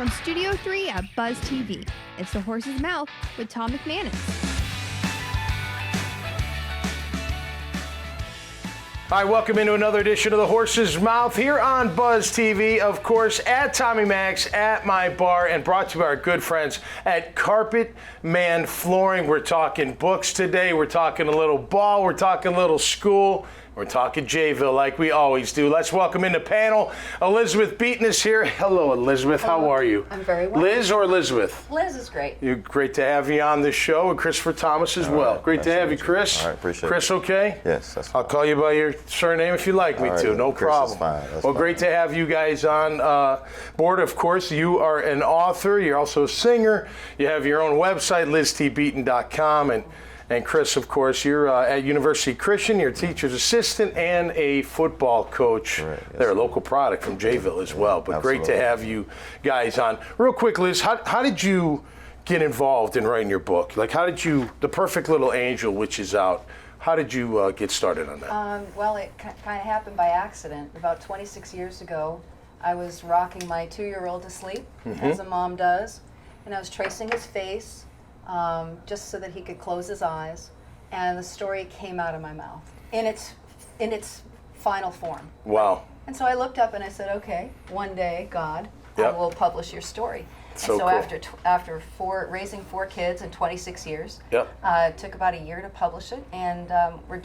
From Studio 3 at Buzz TV, it's The Horse's Mouth with Tom McManus. Hi, welcome into another edition of The Horse's Mouth here on Buzz TV, of course, at Tommy Max, at my bar, and brought to you by our good friends at Carpet Man Flooring. We're talking books today, we're talking a little ball, we're talking a little school, we're talking Jayville like we always do. Let's welcome in the panel. Elizabeth Beaton is here. Hello, Elizabeth. Hello. How are you? I'm very well. Liz or Elizabeth? Liz is great. Great to have you on the show, and Christopher Thomas as well. Right, great to have you, Chris. All right, appreciate Chris, it. okay? Yes, that's fine. I'll call you by your surname if you like me All right, to. No Chris problem. is fine. That's Well, fine. great to have you guys on board. Of course, you are an author. You're also a singer. You have your own website, liztbeaton.com. And Chris, of course, you're at University Christian. You're a teacher's assistant and a football coach. Right, yes, They're a local product from Jayville as well. But absolutely. great to have you guys on. Real quick, Liz, how did you get involved in writing your book? Like, how did you, The Perfect Little Angel, which is out, how did you get started on that? Well, it kind of happened by accident. About 26 years ago, I was rocking my 2-year-old to sleep, as a mom does, and I was tracing his face just so that he could close his eyes, and the story came out of my mouth in its final form. Wow. And so I looked up and I said, okay, one day, God, Yep. I will publish your story. So and so cool. after raising 4 kids in 26 years, Yep. it took about a year to publish it, and we're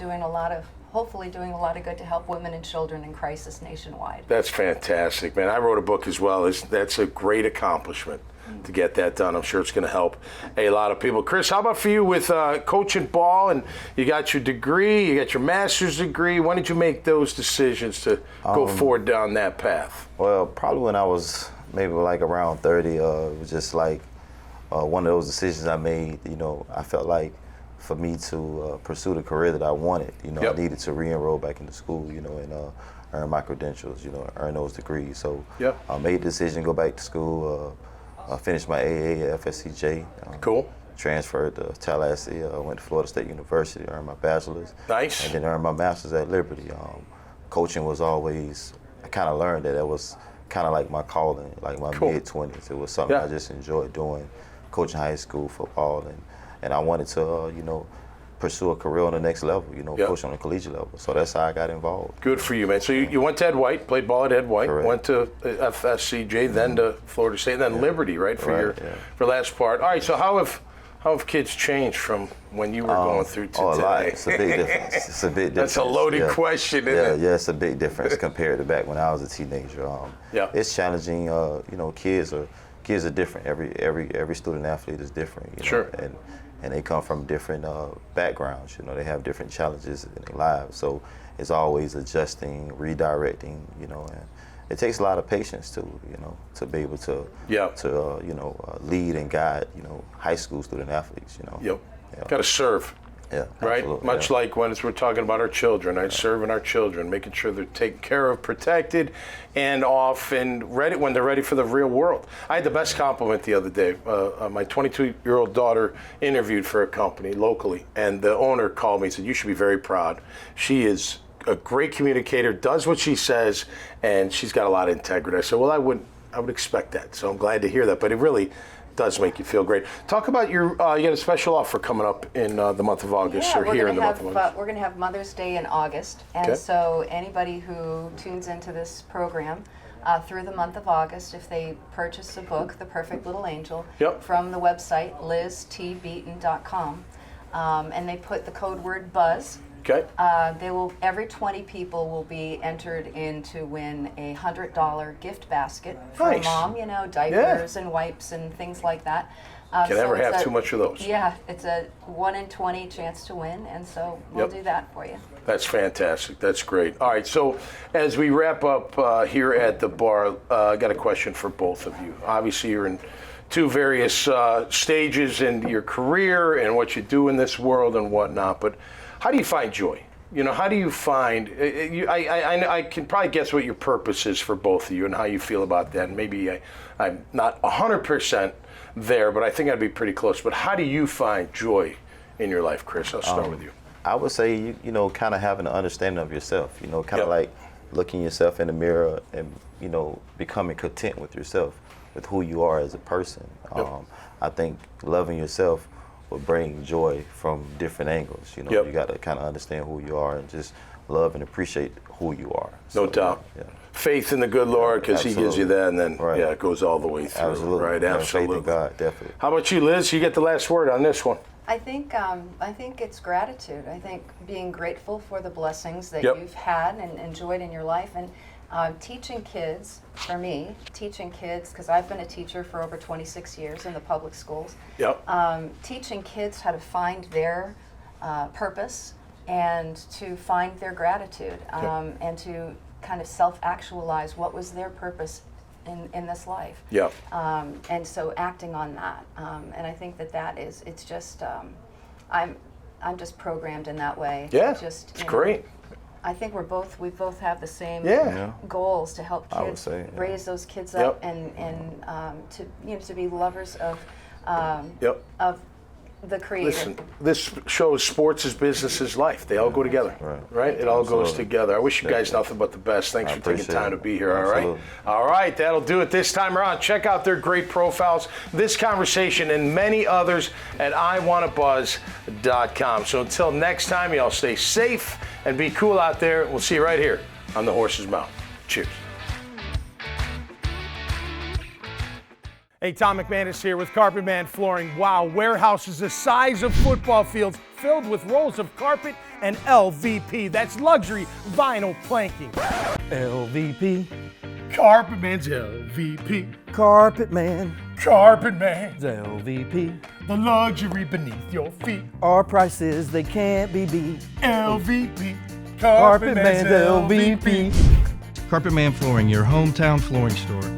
hopefully doing a lot of good to help women and children in crisis nationwide. That's fantastic, man. I wrote a book as well. That's a great accomplishment to get that done. I'm sure it's going to help a lot of people. Chris, how about for you with coaching ball, and you got your degree, you got your master's degree. When did you make those decisions to go forward down that path? Well, probably when I was maybe like around 30, it was just like one of those decisions I made. You know, I felt like for me to pursue the career that I wanted, you know, Yep. I needed to re-enroll back into school, you know, and earn my credentials, you know, earn those degrees. So Yep. I made the decision to go back to school. I finished my AA at FSCJ. Cool. Transferred to Tallahassee. Went to Florida State University, earned my bachelor's. Nice. And then earned my master's at Liberty. Coaching was always, I kind of learned that was kind of like my calling, like my Cool. mid-20s. It was something Yeah. I just enjoyed doing, coaching high school football. And I wanted to, you know, pursue a career on the next level, you know, Yeah. coach on the collegiate level. So that's how I got involved. Good for you, man. So you went to Ed White, played ball at Ed White, Correct. went to FSCJ, then to Florida State, then Liberty, right, for Right, for last part. All right, so how have kids changed from when you were going through to Oh, a today? lot. It's a big difference. It's a big difference. That's a loaded Yeah. question, isn't Yeah, it? yeah, it's a big difference compared to back when I was a teenager. Yeah. It's challenging. You know, kids are different. Every student athlete is different. You know, Sure. And they come from different backgrounds. You know, they have different challenges in their lives. So it's always adjusting, redirecting. You know, and it takes a lot of patience to, you know, to be able to Yeah. you know, lead and guide, you know, high school student athletes. You know. Yep. Yeah. Got to serve. Yeah. Right? absolutely, Much yeah. like when we're talking about our children, right? Serving our children, making sure they're taken care of, protected, and off and ready when they're ready for the real world. I had the best compliment the other day. My 22-year-old daughter interviewed for a company locally, and the owner called me and said, "You should be very proud. She is a great communicator, does what she says, and she's got a lot of integrity." I said, "Well, I would expect that." So I'm glad to hear that, but it really does make you feel great. Talk about your, you got a special offer coming up in the month of August, or here in the month of August. We're going to have Mother's Day in August, and Okay. so anybody who tunes into this program through the month of August, if they purchase a book, The Perfect Little Angel, Yep. from the website liztbeaton.com, and they put the code word BUZZ, Okay. every 20 people will be entered in to win a $100 gift basket for Nice. mom, you know, diapers and wipes and things like that. Can never it's have too much of those. Yeah, it's a 1 in 20 chance to win, and so we'll Yep. do that for you. That's fantastic. That's great. All right, so as we wrap up here at the bar, I got a question for both of you. Obviously, you're in two various stages in your career and what you do in this world and whatnot, but how do you find joy? You know, how do you find, I can probably guess what your purpose is for both of you and how you feel about that. And maybe I'm not 100% there, but I think I'd be pretty close. But how do you find joy in your life, Chris? I'll start with you. I would say, you know, kind of having an understanding of yourself, you know, kind of Yep. like looking yourself in the mirror and, you know, becoming content with yourself. with who you are as a person. Yep. I think loving yourself will bring joy from different angles. You know, Yep. you got to kind of understand who you are and just love and appreciate who you are. No doubt. Yeah. Faith in the good Lord, because He gives you that, and then Right. Yeah, it goes all the way through. Absolutely. Right, Yeah, absolutely. faith in God, definitely. How about you, Liz? You get the last word on this one. I think it's gratitude. I think being grateful for the blessings that Yep. you've had and enjoyed in your life, and teaching kids. For me, teaching kids, because I've been a teacher for over 26 years in the public schools. Yep. Teaching kids how to find their purpose and to find their gratitude, and to kind of self-actualize what was their purpose in this life. Yep. And so acting on that, and I think that is, it's just, I'm just programmed in that way. Yeah, Just, it's you know, great. I think we both have the same Yeah. goals to help I would kids say, yeah. raise those kids Yep. up and to be lovers of Yep. of the Creator. Listen, this shows sports is business is life. They all go together, Right. It all goes Absolutely. together. I wish you guys Definitely. nothing but the best. Thanks I for taking appreciate time to it. be here, all right? Absolutely. All right, that'll do it this time around. Check out their great profiles, this conversation, and many others at iwannabuzz.com. So until next time, y'all stay safe and be cool out there. We'll see you right here on The Horse's Mouth. Cheers. Hey, Tom McManus here with Carpet Man Flooring. Wow, warehouses the size of football fields filled with rolls of carpet and LVP. That's luxury vinyl planking. LVP, Carpet Man's LVP. Carpet Man, Carpet Man's LVP. the luxury beneath your feet. Our prices, they can't be beat. LVP. Carpet Man's LVP. Carpet Man Flooring, your hometown flooring store.